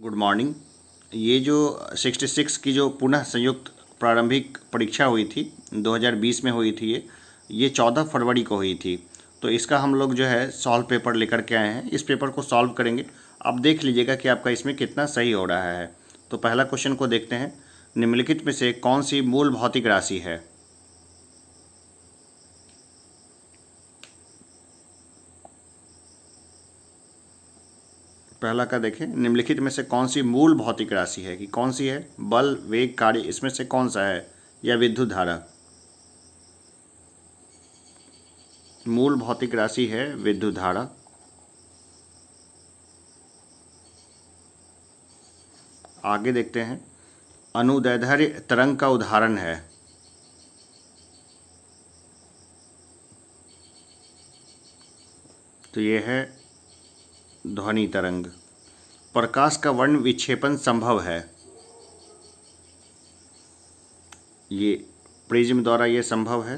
Good morning. ये जो 66 की जो पुनः संयुक्त प्रारंभिक परीक्षा हुई थी 2020 में हुई थी, ये 14 फरवरी को हुई थी। तो इसका हम लोग जो है सॉल्व पेपर लेकर के आए हैं। इस पेपर को सॉल्व करेंगे, आप देख लीजिएगा कि आपका इसमें कितना सही हो रहा है। तो पहला क्वेश्चन को देखते हैं। निम्नलिखित में से कौन सी मूल भौतिक राशि है? पहला का देखें, निम्नलिखित में से कौन सी मूल भौतिक राशि है कि कौन सी है? बल, वेग, कार्य, इसमें से कौन सा है? या विद्युत धारा? मूल भौतिक राशि है विद्युत धारा। आगे देखते हैं। अनुदैर्ध्य तरंग का उदाहरण है। तो ये है ध्वनि तरंग। प्रकाश का वर्ण विक्षेपण संभव है। ये प्रिज्म द्वारा ये संभव है।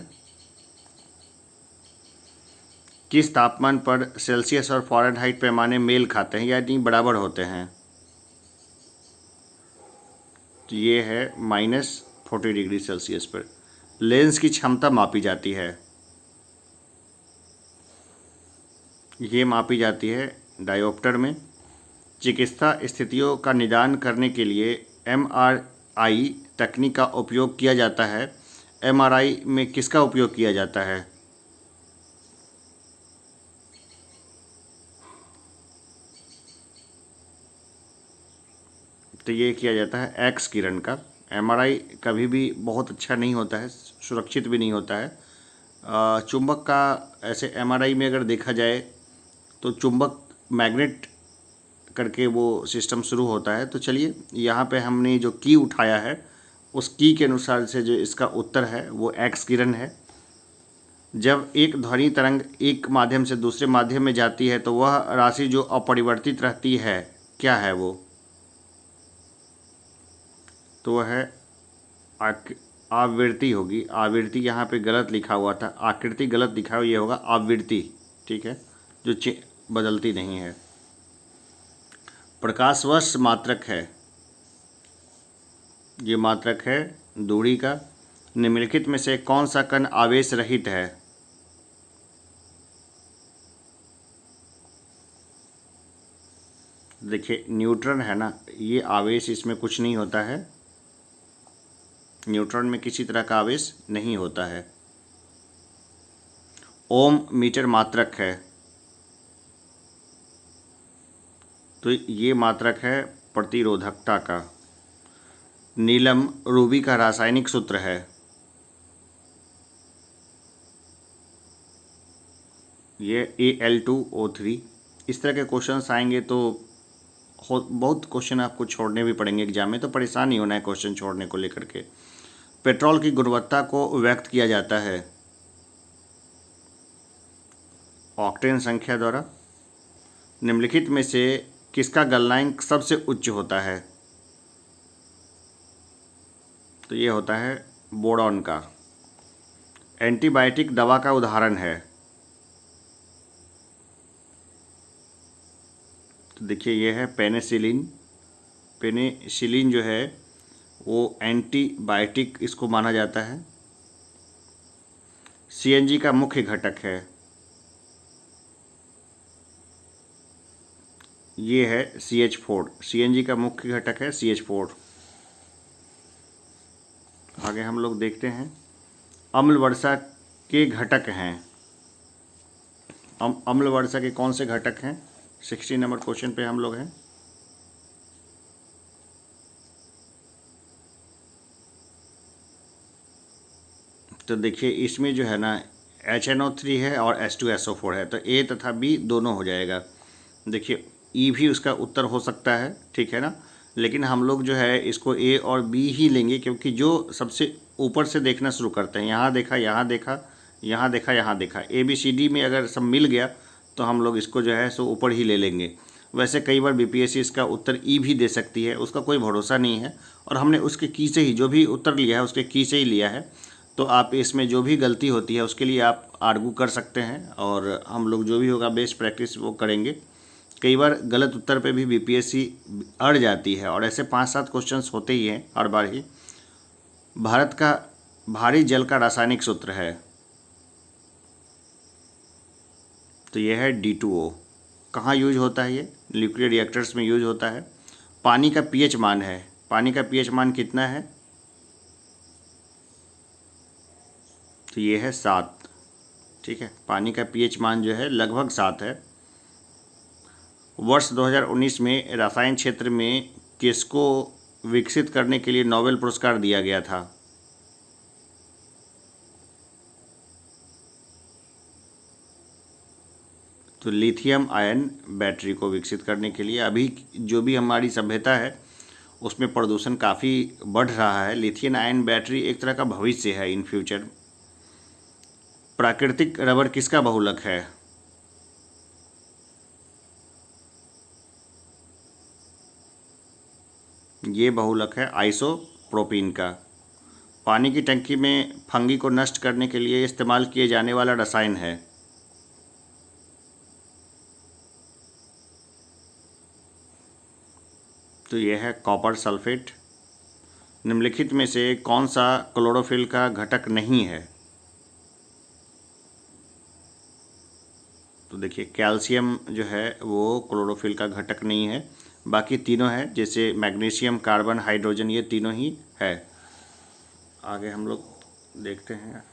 किस तापमान पर सेल्सियस और फ़ारेनहाइट पैमाने मेल खाते हैं यानी बराबर होते हैं? तो ये है -40 डिग्री सेल्सियस पर। लेंस की क्षमता मापी जाती है। ये मापी जाती है डायोप्टर में। चिकित्सा स्थितियों का निदान करने के लिए MRI तकनीक का उपयोग किया जाता है। MRI में किसका उपयोग किया जाता है? तो ये किया जाता है एक्स किरण का। MRI कभी भी बहुत अच्छा नहीं होता है, सुरक्षित भी नहीं होता है। चुंबक का ऐसे MRI में अगर देखा जाए तो चुंबक मैग्नेट करके वो सिस्टम शुरू होता है। तो चलिए यहाँ पे हमने जो की उठाया है उस की के अनुसार से जो इसका उत्तर है वो एक्स किरण है। जब एक ध्वनि तरंग एक माध्यम से दूसरे माध्यम में जाती है तो वह राशि जो अपरिवर्तित रहती है क्या है वो? तो वह है आवृत्ति होगी। आवृत्ति यहाँ पे गलत लिखा हुआ था, आकृति गलत लिखा हुआ, ये होगा आवृत्ति। ठीक है, जो बदलती नहीं है। प्रकाश वर्ष मात्रक है। ये मात्रक है दूरी का। निम्नलिखित में से कौन सा कण आवेश रहित है? देखिए न्यूट्रॉन है ना, ये आवेश, इसमें कुछ नहीं होता है। न्यूट्रॉन में किसी तरह का आवेश नहीं होता है। ओम मीटर मात्रक है। तो ये मात्रक है प्रतिरोधकता का। नीलम रूबी का रासायनिक सूत्र है। ये Al2O3। इस तरह के क्वेश्चंस आएंगे तो बहुत क्वेश्चन आपको छोड़ने भी पड़ेंगे एग्जाम में, तो परेशान नहीं होना है क्वेश्चन छोड़ने को लेकर के। पेट्रोल की गुणवत्ता को व्यक्त किया जाता है ऑक्टेन संख्या द्वारा। निम्नलिखित में से किसका गलनांक सबसे उच्च होता है? तो ये होता है बोरॉन का। एंटीबायोटिक दवा का उदाहरण है। तो देखिए ये है पेनिसिलिन। पेनिसिलिन जो है वो एंटीबायोटिक इसको माना जाता है। CNG का मुख्य घटक है। ये है CH4। CNG का मुख्य घटक है CH4। आगे हम लोग देखते हैं। अम्ल वर्षा के घटक हैं। अम्ल वर्षा के कौन से घटक हैं? 60 नंबर क्वेश्चन पे हम लोग हैं। तो देखिए इसमें जो है ना HNO3 है और H2SO4 है, तो A तथा B दोनों हो जाएगा। देखिए E भी उसका उत्तर हो सकता है, ठीक है ना, लेकिन हम लोग जो है इसको A और B ही लेंगे क्योंकि जो सबसे ऊपर से देखना शुरू करते हैं, यहाँ देखा, यहाँ देखा, यहाँ देखा, यहाँ देखा, ABCD में अगर सब मिल गया तो हम लोग इसको जो है सो ऊपर ही ले लेंगे। वैसे कई बार BPSC इसका उत्तर E भी दे सकती है, उसका कोई भरोसा नहीं है, और हमने उसके की से ही जो भी उत्तर लिया है उसके की से ही लिया है। तो आप इसमें जो भी गलती होती है उसके लिए आप आर्गू कर सकते हैं, और हम लोग जो भी होगा बेस्ट प्रैक्टिस वो करेंगे। कई बार गलत उत्तर पे भी बीपीएससी अड़ जाती है, और ऐसे 5-7 क्वेश्चंस होते ही हैं हर बार ही। भारत का भारी जल का रासायनिक सूत्र है, तो यह है D2O। कहाँ यूज होता है ये? न्यूक्लियर रिएक्टर्स में यूज होता है। पानी का पीएच मान है, पानी का पीएच मान कितना है? तो ये है 7। ठीक है, पानी का पीएच मान जो है लगभग 7 है। वर्ष 2019 में रसायन क्षेत्र में किसको विकसित करने के लिए नोबेल पुरस्कार दिया गया था? तो लिथियम आयन बैटरी को विकसित करने के लिए। अभी जो भी हमारी सभ्यता है उसमें प्रदूषण काफ़ी बढ़ रहा है। लिथियम आयन बैटरी एक तरह का भविष्य है इन फ्यूचर। प्राकृतिक रबर किसका बहुलक है? ये बहुलक है आइसोप्रोपीन का। पानी की टंकी में फंगी को नष्ट करने के लिए इस्तेमाल किए जाने वाला रसायन है? तो यह है कॉपर सल्फेट। निम्नलिखित में से कौन सा क्लोरोफिल का घटक नहीं है? तो देखिए कैल्शियम जो है वो क्लोरोफिल का घटक नहीं है, बाकी तीनों है, जैसे मैग्नीशियम, कार्बन, हाइड्रोजन, ये तीनों ही है। आगे हम लोग देखते हैं।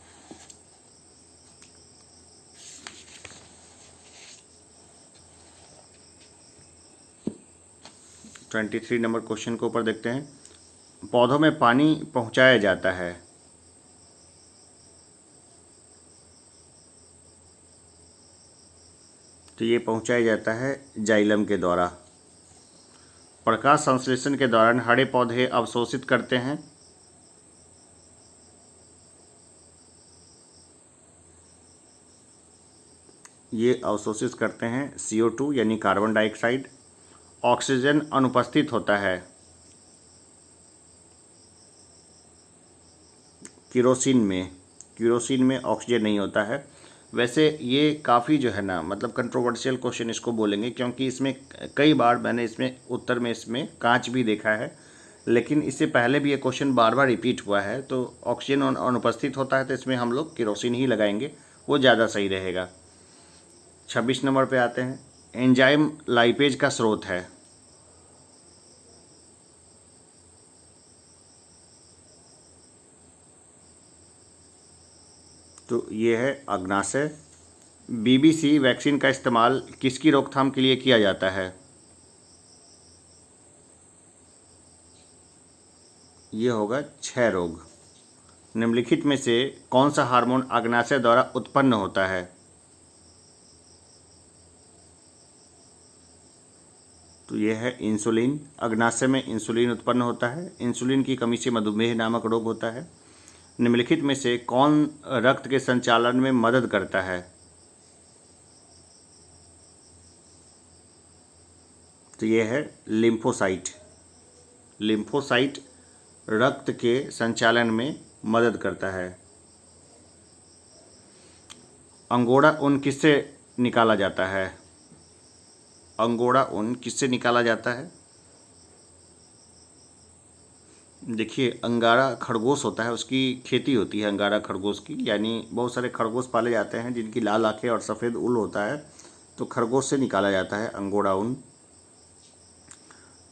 ट्वेंटी 23 नंबर क्वेश्चन के ऊपर देखते हैं। पौधों में पानी पहुंचाया जाता है, तो ये पहुंचाया जाता है जाइलम के द्वारा। प्रकाश संश्लेषण के दौरान हरे पौधे अवशोषित करते हैं, ये अवशोषित करते हैं CO2 यानी कार्बन डाइऑक्साइड। ऑक्सीजन अनुपस्थित होता है केरोसिन में ऑक्सीजन नहीं होता है। वैसे ये काफ़ी जो है ना, मतलब कंट्रोवर्शियल क्वेश्चन इसको बोलेंगे, क्योंकि इसमें कई बार मैंने इसमें उत्तर में इसमें कांच भी देखा है, लेकिन इससे पहले भी ये क्वेश्चन बार बार रिपीट हुआ है। तो ऑक्सीजन अनुपस्थित होता है तो इसमें हम लोग केरोसिन ही लगाएंगे, वो ज़्यादा सही रहेगा। 26 नंबर पे आते हैं। एंजाइम लाइपेज का स्रोत है, तो ये है अग्नाशय। BBC वैक्सीन का इस्तेमाल किसकी रोकथाम के लिए किया जाता है? ये होगा क्षय रोग। निम्नलिखित में से कौन सा हार्मोन अग्नाशय द्वारा उत्पन्न होता है? तो यह है इंसुलिन। अग्नाशय में इंसुलिन उत्पन्न होता है। इंसुलिन की कमी से मधुमेह नामक रोग होता है। निम्नलिखित में से कौन रक्त के संचालन में मदद करता है? तो यह है लिम्फोसाइट। लिम्फोसाइट रक्त के संचालन में मदद करता है। अंगोरा ऊन किससे निकाला जाता है? अंगोरा ऊन किससे निकाला जाता है? देखिए, अंगारा खरगोश होता है, उसकी खेती होती है अंगारा खरगोश की, यानी बहुत सारे खरगोश पाले जाते हैं जिनकी लाल आंखें और सफ़ेद ऊन होता है, तो खरगोश से निकाला जाता है अंगोरा ऊन।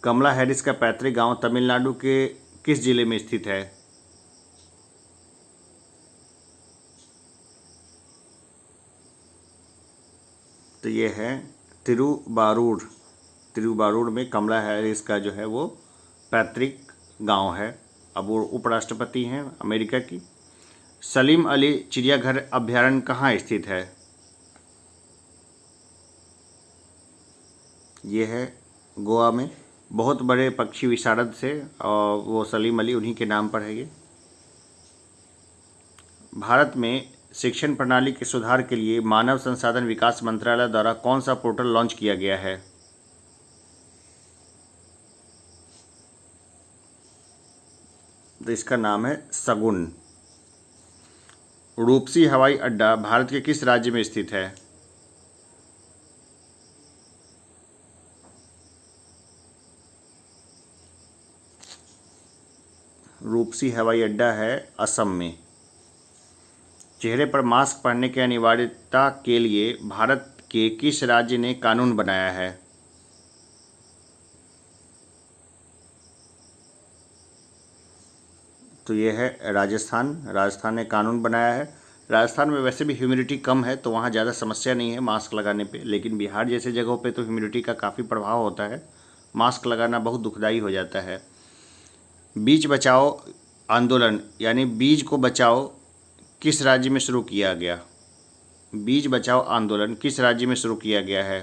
कमला हैरिस का पैतृक गांव तमिलनाडु के किस जिले में स्थित है? तो ये है तिरुबारूर। तिरुबारूर में कमला हैरिस का जो है वो पैतृक गांव है। अब वो उपराष्ट्रपति हैं अमेरिका की। सलीम अली चिड़ियाघर अभ्यारण्य कहाँ स्थित है? ये है गोवा में। बहुत बड़े पक्षी विशारद थे और वो सलीम अली, उन्हीं के नाम पर है ये। भारत में शिक्षण प्रणाली के सुधार के लिए मानव संसाधन विकास मंत्रालय द्वारा कौन सा पोर्टल लॉन्च किया गया है? तो इसका नाम है सगुन। रूपसी हवाई अड्डा भारत के किस राज्य में स्थित है? रूपसी हवाई अड्डा है असम में। चेहरे पर मास्क पहनने की अनिवार्यता के लिए भारत के किस राज्य ने कानून बनाया है? तो ये है राजस्थान। राजस्थान ने कानून बनाया है। राजस्थान में वैसे भी ह्यूमिडिटी कम है तो वहाँ ज़्यादा समस्या नहीं है मास्क लगाने पे, लेकिन बिहार जैसे जगहों पे तो ह्यूमिडिटी का काफ़ी प्रभाव होता है, मास्क लगाना बहुत दुखदाई हो जाता है। बीज बचाओ आंदोलन यानी बीज को बचाओ किस राज्य में शुरू किया गया? बीज बचाओ आंदोलन किस राज्य में शुरू किया गया है?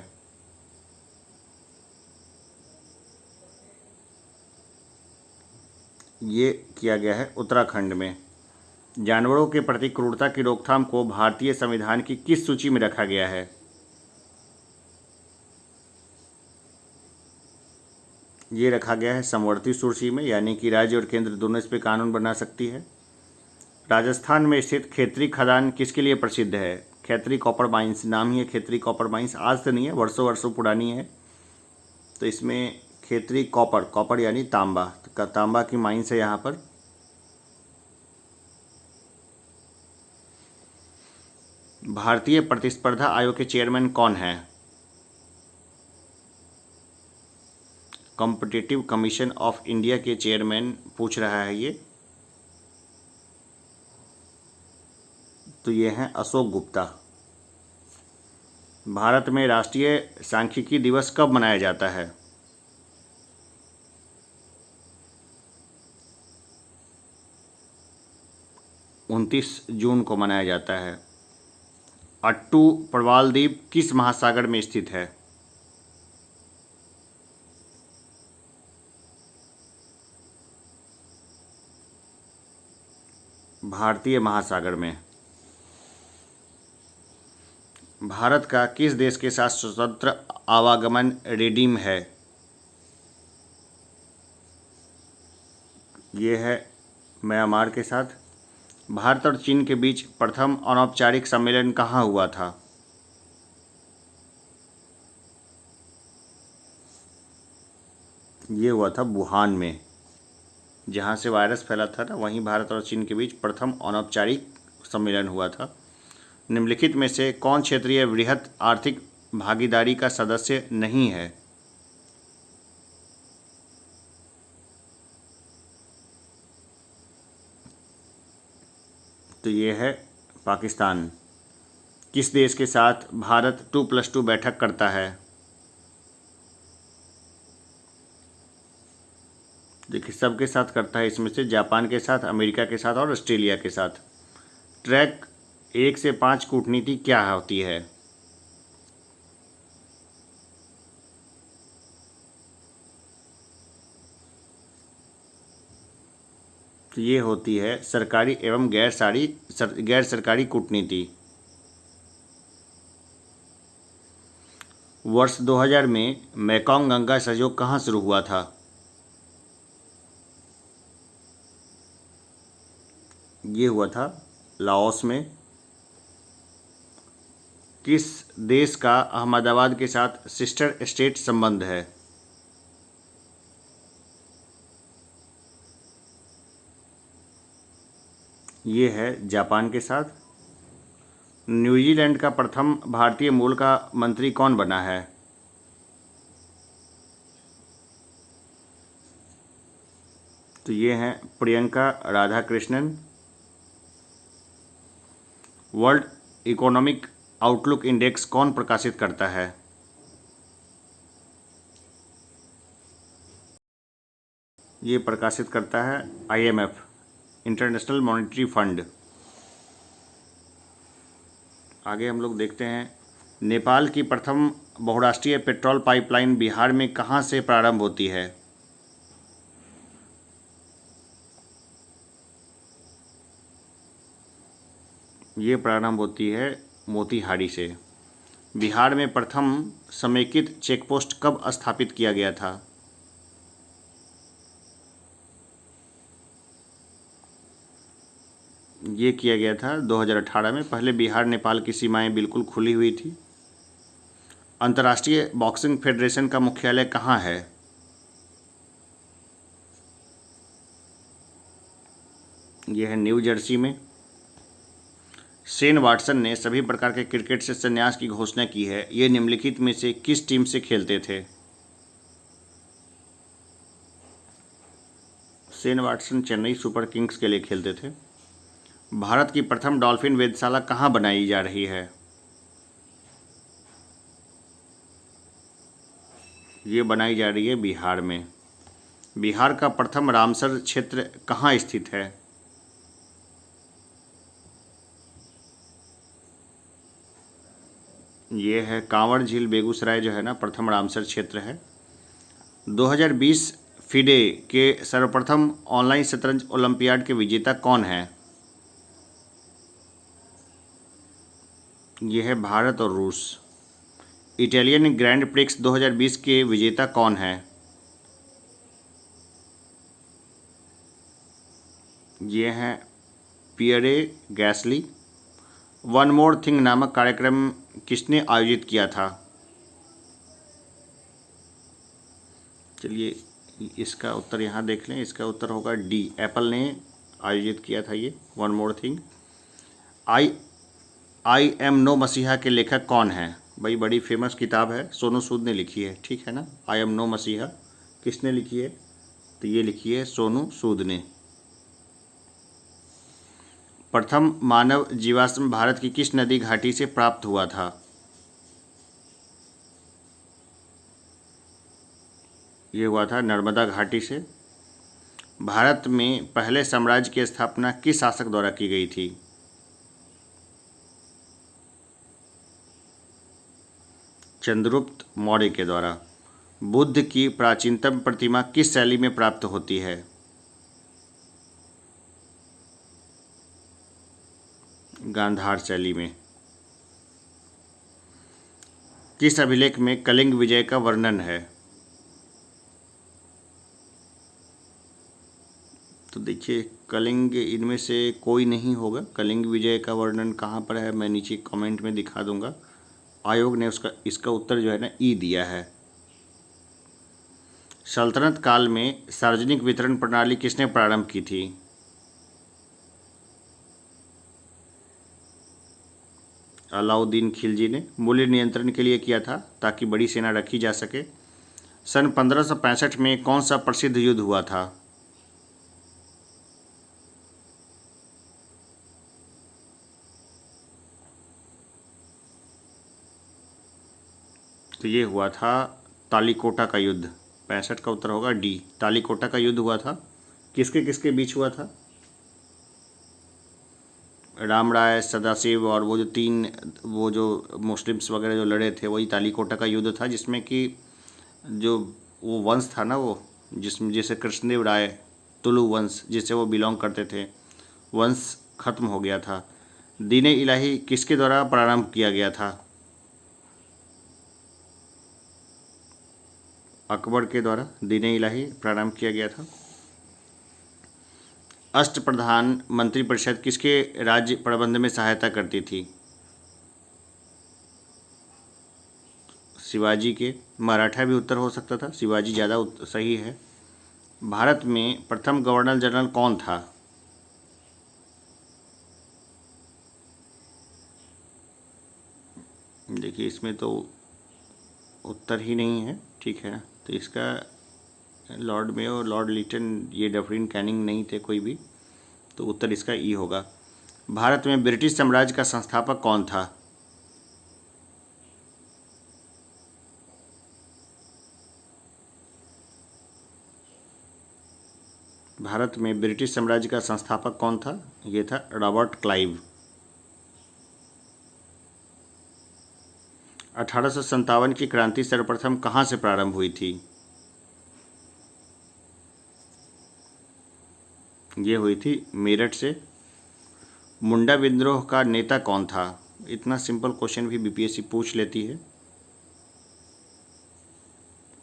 ये किया गया है उत्तराखंड में। जानवरों के प्रति क्रूरता की रोकथाम को भारतीय संविधान की किस सूची में रखा गया है? ये रखा गया है समवर्ती सूची में, यानी कि राज्य और केंद्र दोनों इस पर कानून बना सकती है। राजस्थान में स्थित खेतरी खदान किसके लिए प्रसिद्ध है? खेतरी कॉपर माइंस, नाम ही है खेतरी कॉपर माइंस, आज से नहीं है, वर्षों वर्षों पुरानी है। तो इसमें खेतरी कॉपर, कॉपर यानी तांबा, तांबा की माइंस है यहाँ पर। भारतीय प्रतिस्पर्धा आयोग के चेयरमैन कौन है? कॉम्पिटिटिव कमीशन ऑफ इंडिया के चेयरमैन पूछ रहा है ये। तो ये हैं अशोक गुप्ता। भारत में राष्ट्रीय सांख्यिकी दिवस कब मनाया जाता है? उनतीस जून को मनाया जाता है। अट्टू प्रवाल द्वीप किस महासागर में स्थित है? भारतीय महासागर में। भारत का किस देश के साथ स्वतंत्र आवागमन रेडीम है? ये है म्यांमार के साथ। भारत और चीन के बीच प्रथम अनौपचारिक सम्मेलन कहाँ हुआ था? ये हुआ था वुहान में, जहाँ से वायरस फैला था ना, वहीं भारत और चीन के बीच प्रथम अनौपचारिक सम्मेलन हुआ था। निम्नलिखित में से कौन क्षेत्रीय वृहत आर्थिक भागीदारी का सदस्य नहीं है? तो ये है पाकिस्तान। किस देश के साथ भारत 2+2 बैठक करता है? देखिए सबके साथ करता है, इसमें से जापान के साथ, अमेरिका के साथ और ऑस्ट्रेलिया के साथ। ट्रैक 1 से 5 कूटनीति क्या होती है? तो ये होती है सरकारी एवं गैर सरकारी कूटनीति। वर्ष 2000 में मैकोंग गंगा सहयोग कहाँ शुरू हुआ था? ये हुआ था लाओस में। किस देश का अहमदाबाद के साथ सिस्टर स्टेट संबंध है? ये है जापान के साथ। न्यूजीलैंड का प्रथम भारतीय मूल का मंत्री कौन बना है? तो ये हैं Priyanka Radhakrishnan. World economic outlook index कौन प्रकाशित करता है? ये प्रकाशित करता है IMF, इंटरनेशनल मॉनेटरी फंड। आगे हम लोग देखते हैं, नेपाल की प्रथम बहुराष्ट्रीय पेट्रोल पाइपलाइन बिहार में कहाँ से प्रारंभ होती है? ये प्रारंभ होती है मोतीहारी से। बिहार में प्रथम समेकित चेकपोस्ट कब स्थापित किया गया था? ये किया गया था 2018 में। पहले बिहार नेपाल की सीमाएं बिल्कुल खुली हुई थी। अंतर्राष्ट्रीय बॉक्सिंग फेडरेशन का मुख्यालय कहाँ है? ये है न्यू जर्सी में। शेन वाटसन ने सभी प्रकार के क्रिकेट से संन्यास की घोषणा की है। ये निम्नलिखित में से किस टीम से खेलते थे? Shane Watson Chennai super Kings के लिए खेलते थे। भारत की प्रथम डॉल्फिन वेधशाला कहाँ बनाई जा रही है? ये बनाई जा रही है बिहार में। बिहार का प्रथम रामसर क्षेत्र कहाँ स्थित है? ये है कांवड़ झील, बेगूसराय जो है ना, प्रथम रामसर क्षेत्र है। 2020 फिडे के सर्वप्रथम ऑनलाइन शतरंज ओलंपियाड के विजेता कौन है? ये है भारत और रूस। इटालियन ग्रैंड प्रिक्स 2020 के विजेता कौन है? ये हैं पियरे गैसली। वन मोर थिंग नामक कार्यक्रम किसने आयोजित किया था? चलिए इसका उत्तर यहाँ देख लें। इसका उत्तर होगा डी, एप्पल ने आयोजित किया था ये one more thing. I am no मसीहा के लेखक कौन है? भाई बड़ी फेमस किताब है, सोनू सूद ने लिखी है, ठीक है ना। आई एम नो मसीहा किसने लिखी है? तो ये लिखी है सोनू सूद ने। प्रथम मानव जीवाश्म भारत की किस नदी घाटी से प्राप्त हुआ था? ये हुआ था नर्मदा घाटी से। भारत में पहले साम्राज्य की स्थापना किस शासक द्वारा की गई थी? चंद्रगुप्त मौर्य के द्वारा। बुद्ध की प्राचीनतम प्रतिमा किस शैली में प्राप्त होती है? गांधार शैली में। किस अभिलेख में कलिंग विजय का वर्णन है? तो देखिए कलिंग इनमें से कोई नहीं होगा। कलिंग विजय का वर्णन कहाँ पर है मैं नीचे कमेंट में दिखा दूंगा। आयोग ने इसका उत्तर जो है ना ई दिया है। सल्तनत काल में सार्वजनिक वितरण प्रणाली किसने प्रारंभ की थी? अलाउद्दीन खिलजी ने। मूल्य नियंत्रण के लिए किया था ताकि बड़ी सेना रखी जा सके। सन 1565 में कौन सा प्रसिद्ध युद्ध हुआ था? तो ये हुआ था तालीकोटा का युद्ध। 65 का उत्तर होगा डी, तालीकोटा का युद्ध हुआ था। किसके किसके बीच हुआ था? राम राय, सदाशिव और वो जो तीन वो जो मुस्लिम्स वगैरह जो लड़े थे वही तालीकोटा का युद्ध था, जिसमें कि जो वो वंश था ना वो जिसमें जैसे कृष्णदेव राय, तुलु वंश जिससे वो बिलोंग करते थे, वंश खत्म हो गया था। दीन इलाही किसके द्वारा प्रारंभ किया गया था? अकबर के द्वारा दीन इलाही प्रारंभ किया गया था। अष्टप्रधान मंत्रिपरिषद किसके राज्य प्रबंध में सहायता करती थी? शिवाजी के। मराठा भी उत्तर हो सकता था, शिवाजी ज़्यादा सही है। भारत में प्रथम गवर्नर जनरल कौन था? देखिए इसमें तो उत्तर ही नहीं है, ठीक है ना। तो इसका लॉर्ड मेयो, लॉर्ड लिटन, ये डफरिन कैनिंग नहीं थे कोई भी, तो उत्तर इसका ई होगा। भारत में ब्रिटिश साम्राज्य का संस्थापक कौन था? भारत में ब्रिटिश साम्राज्य का संस्थापक कौन था? ये था रॉबर्ट क्लाइव। 1857 की क्रांति सर्वप्रथम कहाँ से प्रारंभ हुई थी? ये हुई थी मेरठ से। मुंडा विद्रोह का नेता कौन था? इतना सिंपल क्वेश्चन भी बीपीएससी पूछ लेती है।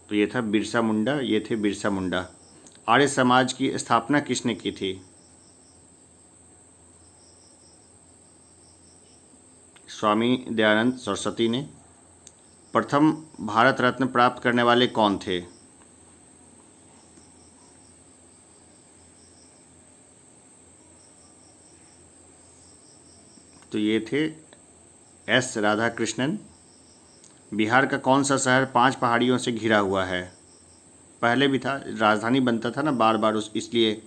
तो ये था बिरसा मुंडा, ये थे बिरसा मुंडा। आर्य समाज की स्थापना किसने की थी? स्वामी दयानंद सरस्वती ने। प्रथम भारत रत्न प्राप्त करने वाले कौन थे? तो ये थे एस राधाकृष्णन। बिहार का कौन सा शहर 5 पहाड़ियों से घिरा हुआ है? पहले भी था, राजधानी बनता था ना बार बार उस इसलिए।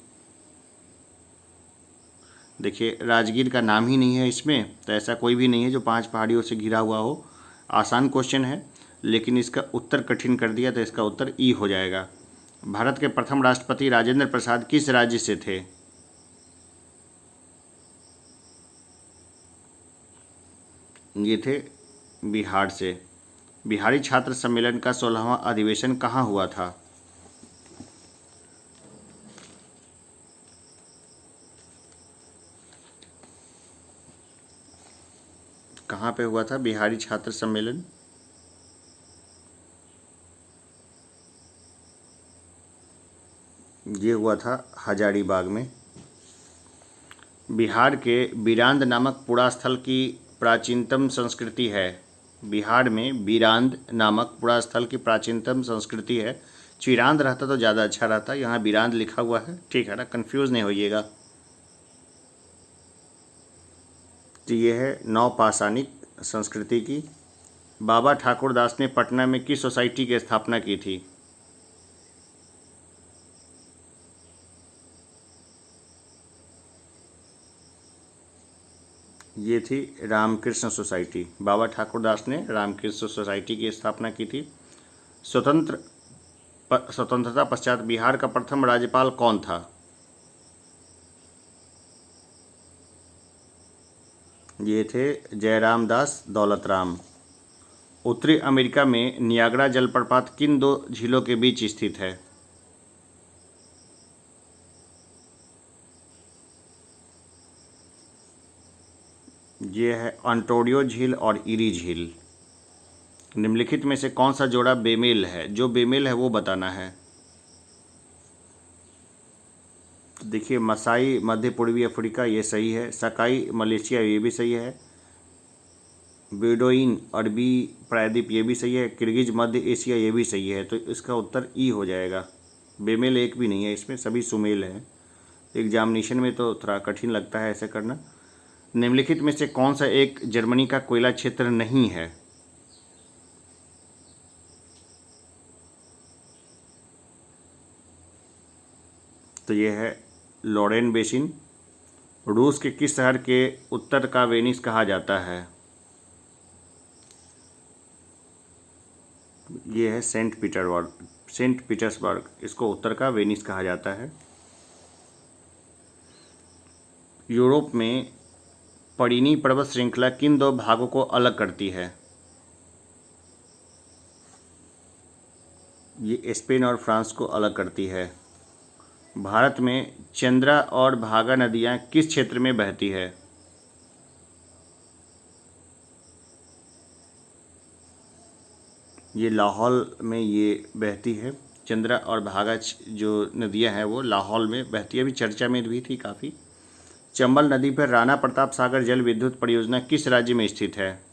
देखिए राजगीर का नाम ही नहीं है इसमें, तो ऐसा कोई भी नहीं है जो 5 पहाड़ियों से घिरा हुआ हो। आसान क्वेश्चन है लेकिन इसका उत्तर कठिन कर दिया, तो इसका उत्तर ई हो जाएगा। भारत के प्रथम राष्ट्रपति राजेंद्र प्रसाद किस राज्य से थे? ये थे बिहार से। बिहारी छात्र सम्मेलन का 16वां अधिवेशन कहाँ हुआ था? कहाँ पे हुआ था बिहारी छात्र सम्मेलन? ये हुआ था हजारीबाग में। बिहार के बिरांद नामक पुरास्थल की प्राचीनतम संस्कृति है। बिहार में बिरांद नामक पुरास्थल की प्राचीनतम संस्कृति है। चिरांद रहता तो ज़्यादा अच्छा रहता, यहाँ बिरांद लिखा हुआ है, ठीक है ना, कंफ्यूज नहीं होइएगा। तो ये है नवपाषाणिक संस्कृति की। बाबा ठाकुर दास ने पटना में किस सोसाइटी की स्थापना की थी? ये थी रामकृष्ण सोसाइटी। बाबा ठाकुर दास ने रामकृष्ण सोसाइटी की स्थापना की थी। स्वतंत्रता पश्चात बिहार का प्रथम राज्यपाल कौन था? ये थे जयराम दास दौलतराम। उत्तरी अमेरिका में नियाग्रा जलप्रपात किन 2 झीलों के बीच स्थित है? ये है ऑन्टारियो झील और इरी झील। निम्नलिखित में से कौन सा जोड़ा बेमेल है? जो बेमेल है वो बताना है। तो देखिए मसाई मध्य पूर्वी अफ्रीका ये सही है, सकाई मलेशिया ये भी सही है, बेडोइन अरबी प्रायद्वीप ये भी सही है, किर्गिज मध्य एशिया ये भी सही है। तो इसका उत्तर ई हो जाएगा। बेमेल एक भी नहीं है इसमें, सभी सुमेल हैं। एग्जामिनेशन में तो थोड़ा कठिन लगता है ऐसे करना। निम्नलिखित में से कौन सा एक जर्मनी का कोयला क्षेत्र नहीं है? तो ये है लॉरेन बेसिन। रूस के किस शहर के उत्तर का वेनिस कहा जाता है? ये है सेंट पीटर्सबर्ग, इसको उत्तर का वेनिस कहा जाता है। यूरोप में पड़ीनी पर्वत श्रृंखला किन 2 भागों को अलग करती है? ये स्पेन और फ्रांस को अलग करती है। भारत में चंद्रा और भागा नदियाँ किस क्षेत्र में बहती है? ये लाहौल में ये बहती है। चंद्रा और भागा जो नदियाँ हैं वो लाहौल में बहती है, अभी चर्चा में भी थी काफ़ी। चंबल नदी पर राणा प्रताप सागर जल विद्युत परियोजना किस राज्य में स्थित है?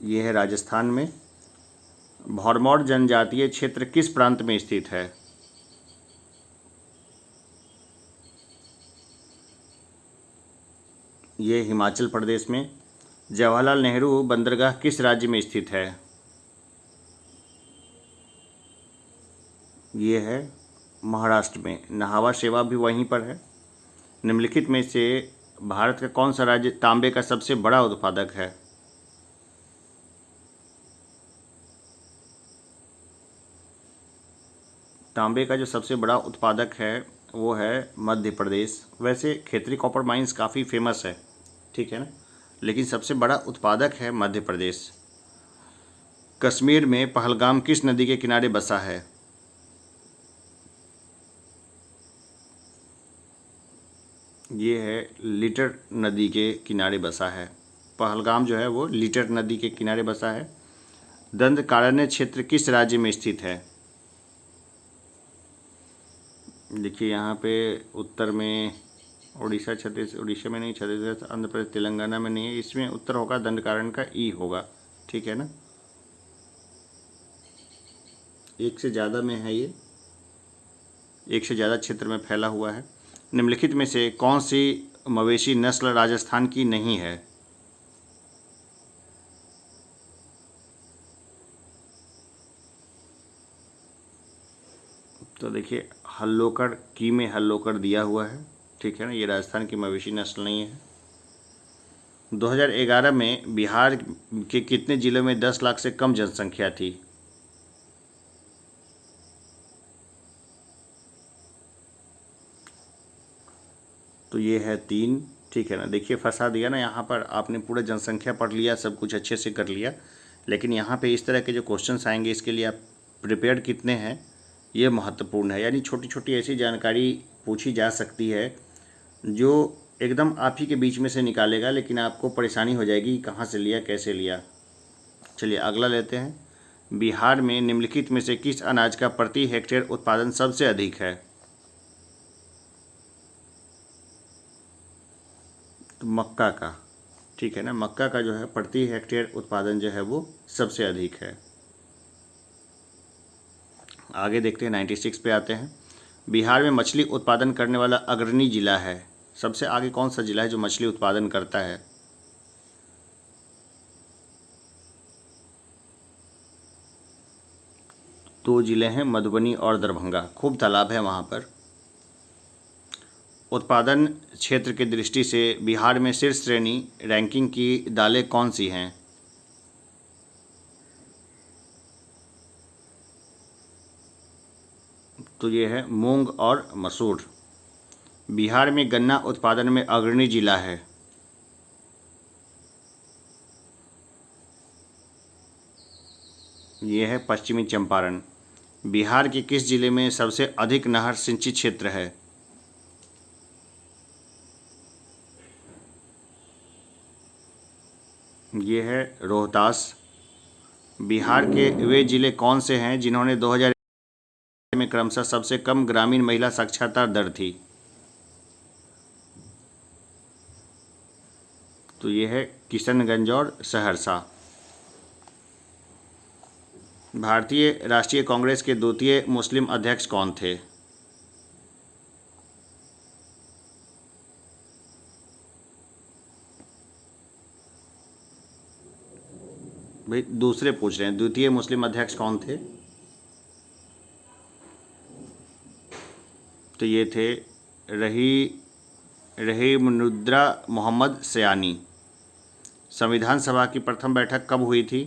ये है राजस्थान में। भरमौर जनजातीय क्षेत्र किस प्रांत में स्थित है? ये हिमाचल प्रदेश में। जवाहरलाल नेहरू बंदरगाह किस राज्य में स्थित है? ये है महाराष्ट्र में। नहावा शेवा भी वहीं पर है। निम्नलिखित में से भारत का कौन सा राज्य तांबे का सबसे बड़ा उत्पादक है? तांबे का जो सबसे बड़ा उत्पादक है वो है मध्य प्रदेश। वैसे खेतरी कॉपर माइंस काफ़ी फेमस है, ठीक है ना, लेकिन सबसे बड़ा उत्पादक है मध्य प्रदेश। कश्मीर में पहलगाम किस नदी के किनारे बसा है? ये है लीटर नदी के किनारे बसा है। पहलगाम जो है वो लीटर नदी के किनारे बसा है। दंडकारण्य क्षेत्र किस राज्य में स्थित है? देखिए यहाँ पे उत्तर में उड़ीसा में नहीं, छत्तीसगढ़, आंध्र प्रदेश, तेलंगाना में नहीं है। इसमें उत्तर होगा दंडकारण्य का ई होगा, ठीक है ना। एक से ज़्यादा में है ये। एक से ज़्यादा क्षेत्र में फैला हुआ है। निम्नलिखित में से कौन सी मवेशी नस्ल राजस्थान की नहीं है? तो देखिए हल्लोकर, की में हल्लोकर दिया हुआ है, ठीक है ना, ये राजस्थान की मवेशी नस्ल नहीं है। 2011 में बिहार के कितने जिलों में 10 लाख से कम जनसंख्या थी? तो ये है 3, ठीक है ना। देखिए फंसा दिया ना, यहाँ पर आपने पूरा जनसंख्या पढ़ लिया, सब कुछ अच्छे से कर लिया, लेकिन यहाँ पे इस तरह के जो क्वेश्चंस आएंगे इसके लिए आप प्रिपेयर्ड कितने हैं ये महत्वपूर्ण है। यानी छोटी छोटी ऐसी जानकारी पूछी जा सकती है जो एकदम आप ही के बीच में से निकालेगा, लेकिन आपको परेशानी हो जाएगी कहाँ से लिया कैसे लिया। चलिए अगला लेते हैं। बिहार में निम्नलिखित में से किस अनाज का प्रति हेक्टेयर उत्पादन सबसे अधिक है? तो मक्का का, ठीक है ना, मक्का का जो है प्रति हेक्टेयर उत्पादन जो है वो सबसे अधिक है। आगे देखते हैं 96 पे आते हैं। बिहार में मछली उत्पादन करने वाला अग्रणी जिला है, सबसे आगे कौन सा जिला है जो मछली उत्पादन करता है? दो जिले हैं, मधुबनी और दरभंगा, खूब तालाब है वहाँ पर। उत्पादन क्षेत्र की दृष्टि से बिहार में शीर्ष श्रेणी रैंकिंग की दालें कौन सी हैं? तो ये है मूंग और मसूर। बिहार में गन्ना उत्पादन में अग्रणी जिला है। ये है पश्चिमी चंपारण। बिहार के किस जिले में सबसे अधिक नहर सिंचित क्षेत्र है? ये है रोहतास। बिहार के वे जिले कौन से हैं जिन्होंने 2000 में क्रमशः सबसे कम ग्रामीण महिला साक्षरता दर थी? तो ये है किशनगंज और सहरसा। भारतीय राष्ट्रीय कांग्रेस के द्वितीय मुस्लिम अध्यक्ष कौन थे? भाई दूसरे पूछ रहे हैं, द्वितीय मुस्लिम अध्यक्ष कौन थे? तो ये थे रहीमनुद्रा मोहम्मद सयानी। संविधान सभा की प्रथम बैठक कब हुई थी?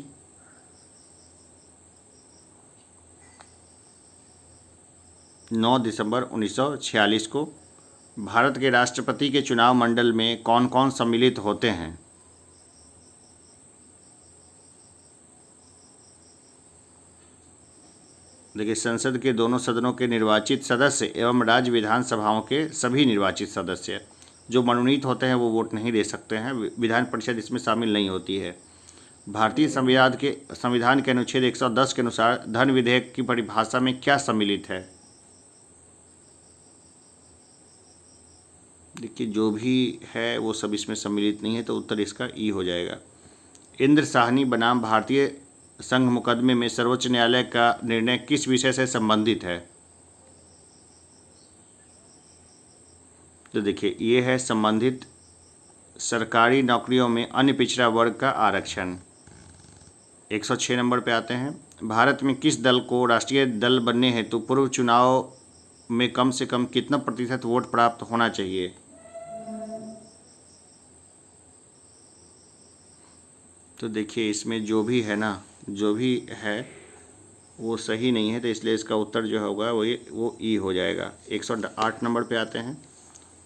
9 दिसंबर 1946 को। भारत के राष्ट्रपति के चुनाव मंडल में कौन कौन सम्मिलित होते हैं? देखिए संसद के दोनों सदनों के निर्वाचित सदस्य एवं राज्य विधानसभाओं के सभी निर्वाचित सदस्य जो मनोनीत होते हैं वो वोट नहीं दे सकते हैं, विधान परिषद इसमें शामिल नहीं होती है। भारतीय संविधान के अनुच्छेद 110 के अनुसार धन विधेयक की परिभाषा में क्या सम्मिलित है? देखिए जो भी है वो सब इसमें सम्मिलित नहीं है, तो उत्तर इसका ई हो जाएगा। इंद्र साहनी बनाम भारतीय संघ मुकदमे में सर्वोच्च न्यायालय का निर्णय किस विषय से संबंधित है? तो देखिए ये है संबंधित सरकारी नौकरियों में अन्य पिछड़ा वर्ग का आरक्षण। 106 नंबर पे आते हैं। भारत में किस दल को राष्ट्रीय दल बनने हेतु पूर्व चुनाव में कम से कम कितना प्रतिशत वोट प्राप्त होना चाहिए? तो देखिए इसमें जो भी है ना, जो भी है वो सही नहीं है, तो इसलिए इसका उत्तर जो होगा वो ई हो जाएगा। 108 नंबर पे आते हैं।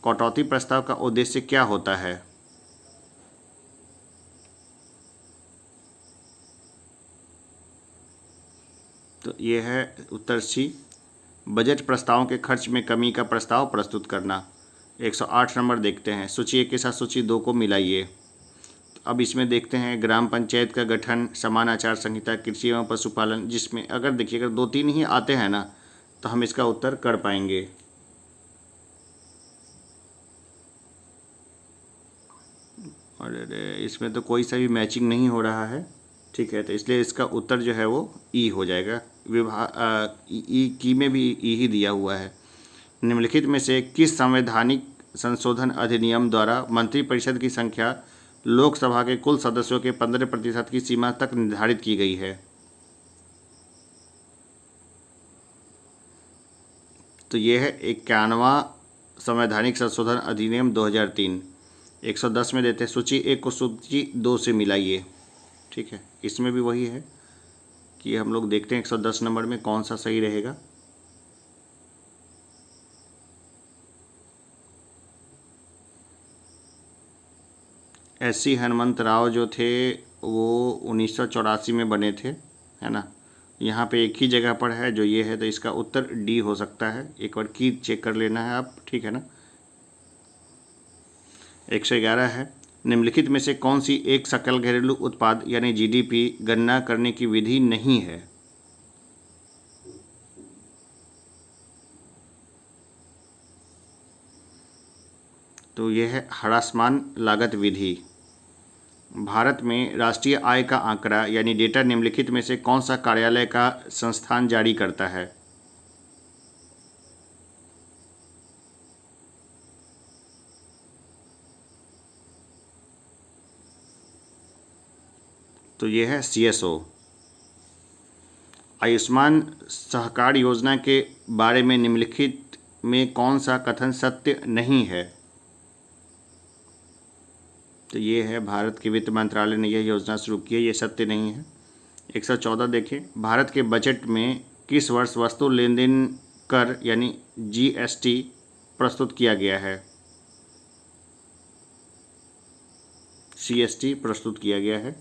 कटौती प्रस्ताव का उद्देश्य क्या होता है? तो ये है उत्तर सी, बजट प्रस्तावों के खर्च में कमी का प्रस्ताव प्रस्तुत करना। 108 नंबर देखते हैं। सूची 1 के साथ सूची 2 को मिलाइए। अब इसमें देखते हैं ग्राम पंचायत का गठन, समान आचार संहिता, कृषि एवं पशुपालन, जिसमें अगर देखिए अगर 2-3 ही आते हैं ना तो हम इसका उत्तर कर पाएंगे। और इसमें तो कोई सा भी मैचिंग नहीं हो रहा है, ठीक है, तो इसलिए इसका उत्तर जो है वो ई हो जाएगा। ई की में भी ई ही दिया हुआ है। निम्नलिखित में से किस संवैधानिक संशोधन अधिनियम द्वारा मंत्रिपरिषद की संख्या लोकसभा के कुल सदस्यों के 15% की सीमा तक निर्धारित की गई है? तो यह है 51वां संवैधानिक संशोधन अधिनियम 2003। 110 में देते हैं सूची 1 को सूची 2 से मिलाइए। ठीक है, इसमें भी वही है कि हम लोग देखते हैं 110 नंबर में कौन सा सही रहेगा। एस.सी. हनुमंत राव जो थे वो 1984 में बने थे, है ना। यहाँ पे एक ही जगह पर है जो ये है, तो इसका उत्तर डी हो सकता है। एक बार की चेक कर लेना है आप, ठीक है ना। 111 है, निम्नलिखित में से कौन सी एक सकल घरेलू उत्पाद यानी जीडीपी गणना करने की विधि नहीं है? तो यह है ह्रासमान लागत विधि। भारत में राष्ट्रीय आय का आंकड़ा यानी डेटा निम्नलिखित में से कौन सा कार्यालय का संस्थान जारी करता है? तो यह है CSO। आयुष्मान सहकार योजना के बारे में निम्नलिखित में कौन सा कथन सत्य नहीं है? तो ये है भारत के वित्त मंत्रालय ने यह योजना शुरू की है, ये सत्य नहीं है। 114 देखें, भारत के बजट में किस वर्ष वस्तु लेन देन कर यानी GST प्रस्तुत किया गया है? CST प्रस्तुत किया गया है।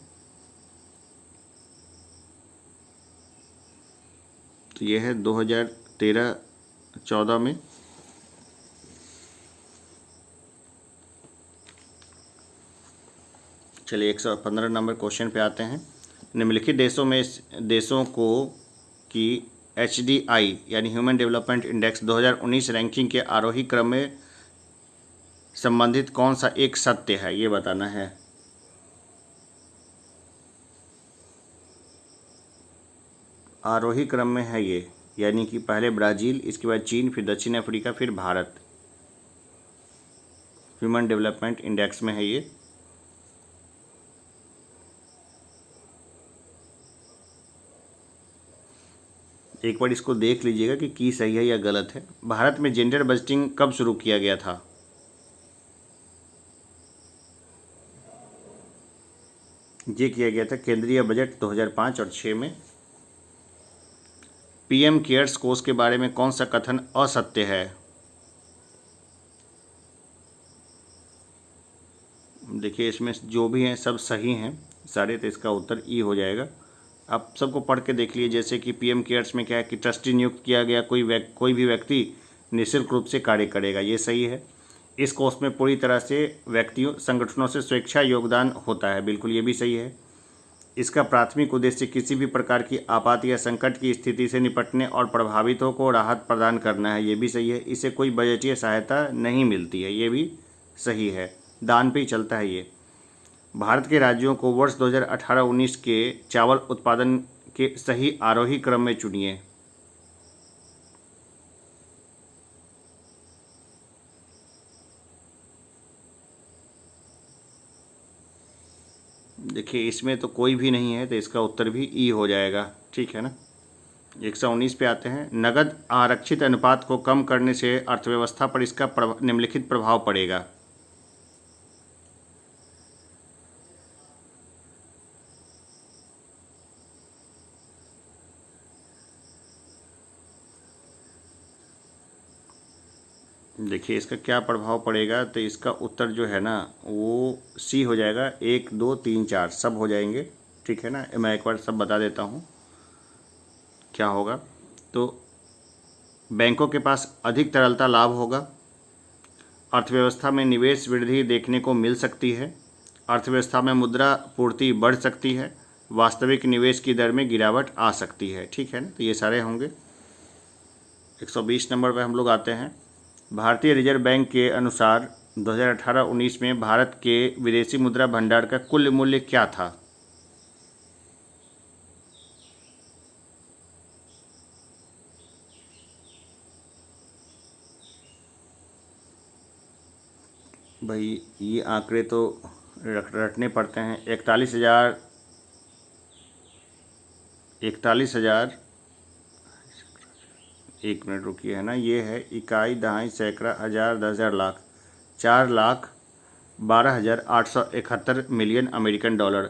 तो यह है 2013-14 में। चलिए 115 नंबर क्वेश्चन पे आते हैं। निम्नलिखित देशों को की HDI यानी ह्यूमन डेवलपमेंट इंडेक्स 2019 रैंकिंग के आरोही क्रम में संबंधित कौन सा एक सत्य है, ये बताना है। आरोही क्रम में है ये, यानी कि पहले ब्राज़ील, इसके बाद चीन, फिर दक्षिण अफ्रीका, फिर भारत। ह्यूमन डेवलपमेंट इंडेक्स में है ये। एक बार इसको देख लीजिएगा कि सही है या गलत है। भारत में जेंडर बजटिंग कब शुरू किया गया था? ये किया गया था केंद्रीय बजट 2005 और 6 में। PM केयर्स कोष के बारे में कौन सा कथन असत्य है? देखिए इसमें जो भी हैं सब सही हैं सारे, तो इसका उत्तर ई हो जाएगा। आप सबको पढ़ के देख लिए, जैसे कि PM केयर्स में क्या है कि ट्रस्टी नियुक्त किया गया कोई भी व्यक्ति निःशुल्क रूप से कार्य करेगा, ये सही है। इस कोष में पूरी तरह से व्यक्तियों संगठनों से स्वेच्छा योगदान होता है, बिल्कुल ये भी सही है। इसका प्राथमिक उद्देश्य किसी भी प्रकार की आपात या संकट की स्थिति से निपटने और प्रभावितों को राहत प्रदान करना है, ये भी सही है। इसे कोई बजटीय सहायता नहीं मिलती है, ये भी सही है। दान पे ही चलता है ये। भारत के राज्यों को वर्ष 2018-19 के चावल उत्पादन के सही आरोही क्रम में चुनिए। देखिए इसमें तो कोई भी नहीं है, तो इसका उत्तर भी ई हो जाएगा, ठीक है ना। 119 पे आते हैं, नगद आरक्षित अनुपात को कम करने से अर्थव्यवस्था पर इसका निम्नलिखित प्रभाव पड़ेगा। देखिए इसका क्या प्रभाव पड़ेगा, तो इसका उत्तर जो है ना वो सी हो जाएगा। 1 2 3 4 सब हो जाएंगे, ठीक है ना। मैं एक बार सब बता देता हूँ क्या होगा। तो बैंकों के पास अधिक तरलता लाभ होगा, अर्थव्यवस्था में निवेश वृद्धि देखने को मिल सकती है, अर्थव्यवस्था में मुद्रा पूर्ति बढ़ सकती है, वास्तविक निवेश की दर में गिरावट आ सकती है, ठीक है ना। तो ये सारे होंगे। 120 नंबर पर हम लोग आते हैं। भारतीय रिजर्व बैंक के अनुसार 2018-19 में भारत के विदेशी मुद्रा भंडार का कुल मूल्य क्या था? भाई ये आंकड़े तो रटने पड़ते हैं। 41,000 एक मिनट रुकिए, है ना, ये है इकाई, दहाई, सैकड़ा, हज़ार, 10,000, लाख, 4,12,871 मिलियन डॉलर।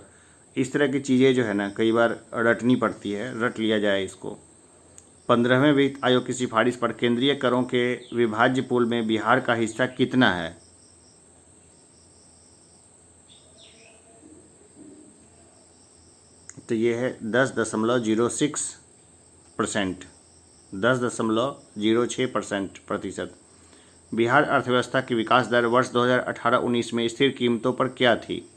इस तरह की चीज़ें जो है ना कई बार रटनी पड़ती है, रट लिया जाए इसको। 15वें वित्त आयोग की सिफारिश पर केंद्रीय करों के विभाज्य पूल में बिहार का हिस्सा कितना है? तो ये है 10.06%, 10.06% बिहार अर्थव्यवस्था की विकास दर वर्ष 2018-19 में स्थिर कीमतों पर क्या थी?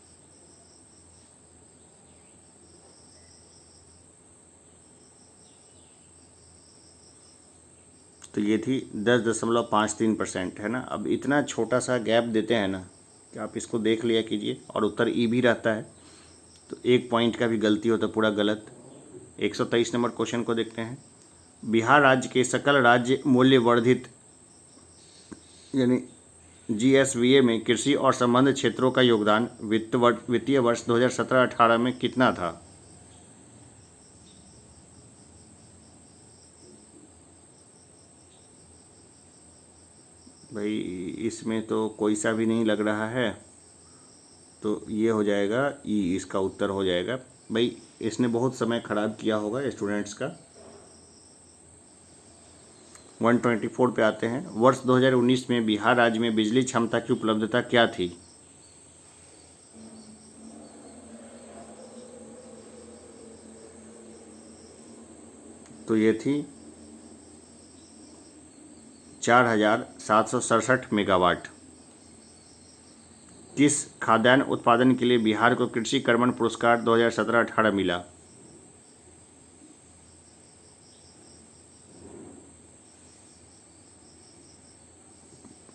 तो ये थी 10.53%, है ना। अब इतना छोटा सा गैप देते हैं ना कि आप इसको देख लिया कीजिए, और उत्तर ई भी रहता है, तो एक पॉइंट का भी गलती हो तो पूरा गलत। 123 नंबर क्वेश्चन को देखते हैं। बिहार राज्य के सकल राज्य मूल्य वर्धित यानी GSVA में कृषि और संबद्ध क्षेत्रों का योगदान वित्तीय वर्ष 2017-18 में कितना था? भाई इसमें तो कोई सा भी नहीं लग रहा है, तो ये हो जाएगा ई, इसका उत्तर हो जाएगा। भाई इसने बहुत समय खराब किया होगा स्टूडेंट्स का। 124 पे आते हैं। वर्ष 2019 में बिहार राज्य में बिजली क्षमता की उपलब्धता क्या थी? तो ये थी 4,767 मेगावाट। किस खाद्यान्न उत्पादन के लिए बिहार को कृषि कर्मण पुरस्कार 2017-18 मिला?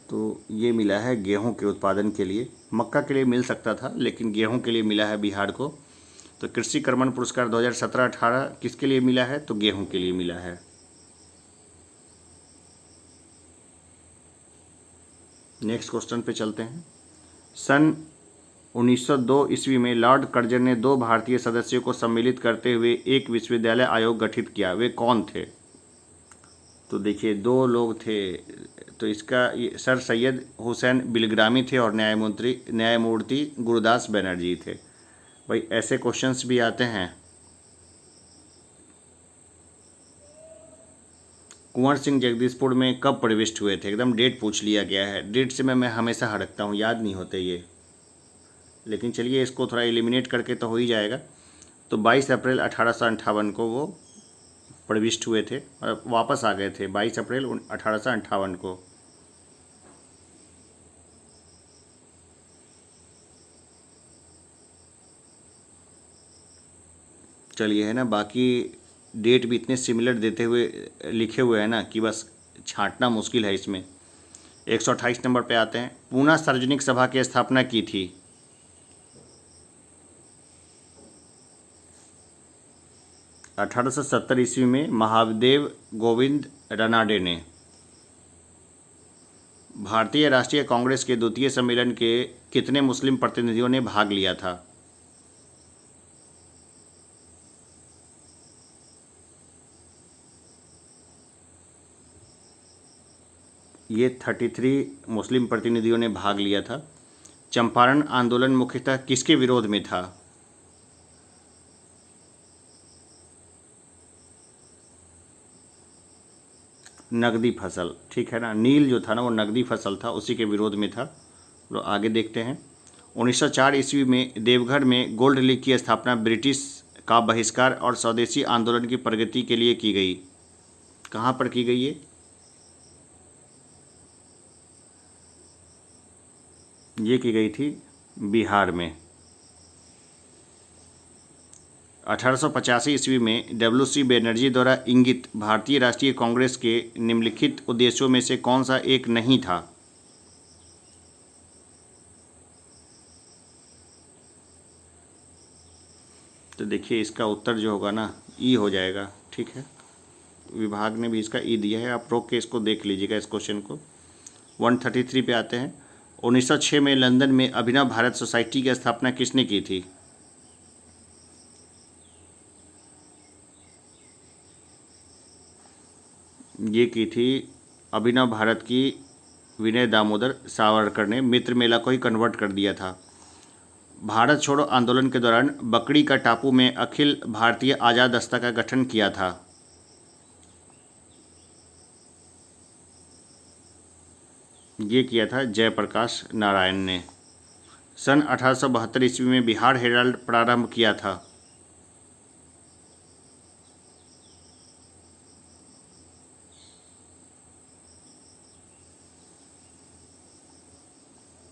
तो ये मिला है गेहूं के उत्पादन के लिए। मक्का के लिए मिल सकता था, लेकिन गेहूं के लिए मिला है बिहार को। तो कृषि कर्मण पुरस्कार 2017-18 किसके लिए मिला है? तो गेहूं के लिए मिला है। नेक्स्ट क्वेश्चन पे चलते हैं। सन 1902 ईस्वी में लॉर्ड कर्जन ने 2 भारतीय सदस्यों को सम्मिलित करते हुए एक विश्वविद्यालय आयोग गठित किया, वे कौन थे? तो देखिए 2 लोग थे। तो इसका ये सर सैयद हुसैन बिलग्रामी थे और न्यायमूर्ति गुरुदास बनर्जी थे। भाई ऐसे क्वेश्चंस भी आते हैं। कुंवर सिंह जगदीशपुर में कब प्रविष्ट हुए थे? एकदम डेट पूछ लिया गया है। डेट से मैं हमेशा हटकता हूँ, याद नहीं होते ये, लेकिन चलिए इसको थोड़ा एलिमिनेट करके तो हो ही जाएगा। तो 22 अप्रैल 1858 को वो प्रविष्ट हुए थे और वापस आ गए थे 22 अप्रैल 1858 को। चलिए, है ना, बाकी डेट भी इतने सिमिलर देते हुए लिखे हुए हैं ना कि बस छांटना मुश्किल है इसमें। 128 नंबर पे आते हैं। पूना सार्वजनिक सभा की स्थापना की थी? 1870 ईस्वी में महादेव गोविंद रनाडे ने। भारतीय राष्ट्रीय कांग्रेस के द्वितीय सम्मेलन के कितने मुस्लिम प्रतिनिधियों ने भाग लिया था? ये 33 मुस्लिम प्रतिनिधियों ने भाग लिया था। चंपारण आंदोलन मुख्यतः किसके विरोध में था? नकदी फसल, ठीक है ना। नील जो था ना वो नकदी फसल था, उसी के विरोध में था। तो आगे देखते हैं। 1904 ईस्वी में देवघर में गोल्ड लीग की स्थापना ब्रिटिश का बहिष्कार और स्वदेशी आंदोलन की प्रगति के लिए की गई। कहाँ पर की गई? ये की गई थी बिहार में। 1885 ईस्वी में WC बनर्जी द्वारा इंगित भारतीय राष्ट्रीय कांग्रेस के निम्नलिखित उद्देश्यों में से कौन सा एक नहीं था? तो देखिए इसका उत्तर जो होगा ना ई हो जाएगा, ठीक है। विभाग ने भी इसका ई दिया है, आप रोक के इसको देख लीजिएगा इस क्वेश्चन को। 133 पे आते हैं। 1906 में लंदन में अभिनव भारत सोसाइटी की स्थापना किसने की थी? ये की थी अभिनव भारत की विनय दामोदर सावरकर ने। मित्र मेला को ही कन्वर्ट कर दिया था। भारत छोड़ो आंदोलन के दौरान बकड़ी का टापू में अखिल भारतीय आज़ाद दस्ता का गठन किया था। ये किया था जयप्रकाश नारायण ने। सन 1872 ईस्वी में बिहार हेराल्ड प्रारंभ किया था।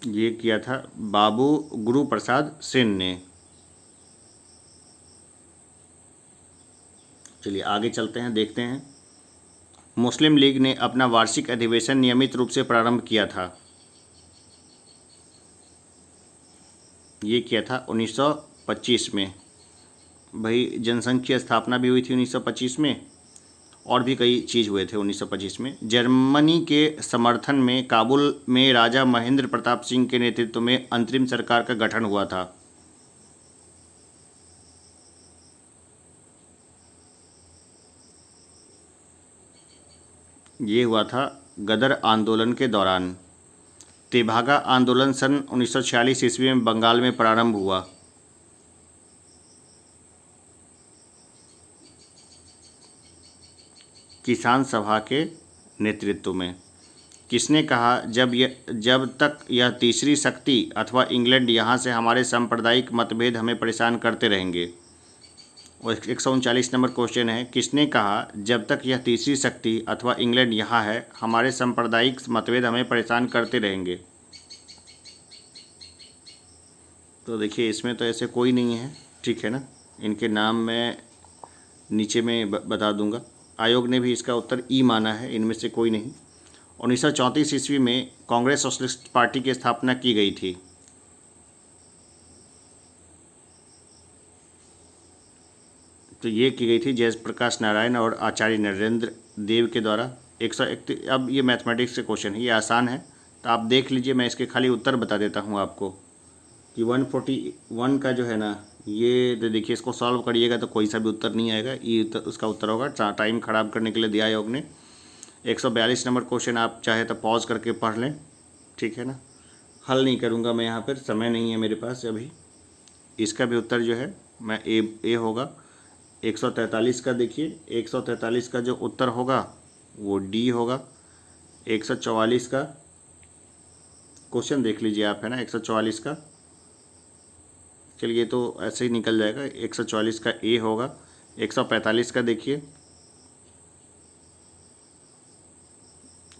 ये किया था बाबू गुरु प्रसाद सेन ने। चलिए आगे चलते हैं, देखते हैं। मुस्लिम लीग ने अपना वार्षिक अधिवेशन नियमित रूप से प्रारंभ किया था। ये किया था 1925 में। भाई जनसंघ की स्थापना भी हुई थी 1925 में, और भी कई चीज़ हुए थे 1925 में। जर्मनी के समर्थन में काबुल में राजा महेंद्र प्रताप सिंह के नेतृत्व में अंतरिम सरकार का गठन हुआ था। ये हुआ था गदर आंदोलन के दौरान। तेभागा आंदोलन सन 1946 ईस्वी में बंगाल में प्रारंभ हुआ। किसान सभा के नेतृत्व में। किसने कहा जब तक यह तीसरी शक्ति अथवा इंग्लैंड यहाँ से हमारे सांप्रदायिक मतभेद हमें परेशान करते रहेंगे? और 139 नंबर क्वेश्चन है, किसने कहा जब तक यह तीसरी शक्ति अथवा इंग्लैंड यहाँ है हमारे सांप्रदायिक मतभेद हमें परेशान करते रहेंगे? तो देखिए इसमें तो ऐसे कोई नहीं है, ठीक है ना। इनके नाम मैं नीचे में बता दूंगा। आयोग ने भी इसका उत्तर ई माना है, इनमें से कोई नहीं। 1934 ईस्वी में कांग्रेस सोशलिस्ट पार्टी की स्थापना की गई थी। तो ये की गई थी जयप्रकाश नारायण और आचार्य नरेंद्र देव के द्वारा। 131। अब ये मैथमेटिक्स के क्वेश्चन है, ये आसान है, तो आप देख लीजिए। मैं इसके खाली उत्तर बता देता हूँ आपको कि 141 का जो है ना, ये तो देखिए इसको सॉल्व करिएगा तो कोई सा भी उत्तर नहीं आएगा। ये उसका उत्तर होगा। टाइम ख़राब करने के लिए दिया आयोग ने। 142 नंबर क्वेश्चन आप चाहे तो पॉज करके पढ़ लें, ठीक है ना। हल नहीं करूँगा मैं यहाँ पर, समय नहीं है मेरे पास अभी। इसका भी उत्तर जो है मैं ए होगा। 143 का देखिए, 143 का जो उत्तर होगा वो डी होगा। 144 का क्वेश्चन देख लीजिए आप, है ना। 144 का, चलिए तो ऐसे ही निकल जाएगा। 144 का ए होगा। 145 का देखिए,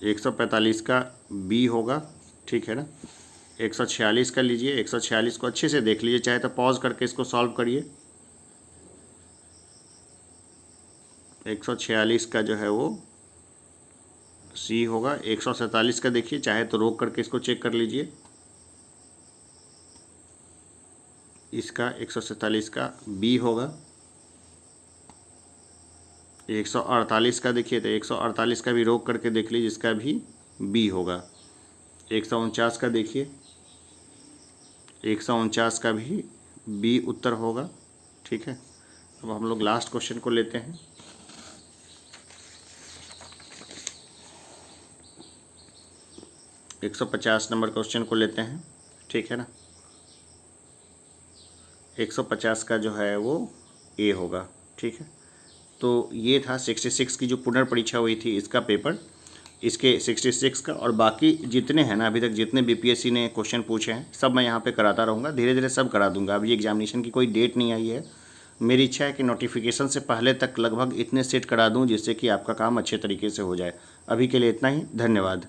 145 का बी होगा, ठीक है ना। 146 का लीजिए, 146 को अच्छे से देख लीजिए, चाहे तो पॉज करके इसको सॉल्व करिए। 146 का जो है वो सी होगा। 147 का देखिए, चाहे तो रोक करके इसको चेक कर लीजिए। इसका 147 का बी होगा। 148 का देखिए, तो 148 का भी रोक करके देख लीजिए, इसका भी बी होगा। 149 का देखिए, 149 का भी बी उत्तर होगा, ठीक है। अब हम लोग लास्ट क्वेश्चन को लेते हैं। एक 150 नंबर क्वेश्चन को लेते हैं, ठीक है ना। 150 का जो है वो ए होगा, ठीक है। तो ये था 66 की जो पुनर्परीक्षा हुई थी इसका पेपर, इसके 66 का। और बाकी जितने हैं ना, अभी तक जितने बीपीएससी ने क्वेश्चन पूछे हैं सब मैं यहाँ पे कराता रहूँगा, धीरे धीरे सब करा दूँगा। अभी एग्जामिनेशन की कोई डेट नहीं आई है। मेरी इच्छा है कि नोटिफिकेशन से पहले तक लगभग इतने सेट करा दूँ जिससे कि आपका काम अच्छे तरीके से हो जाए। अभी के लिए इतना ही, धन्यवाद।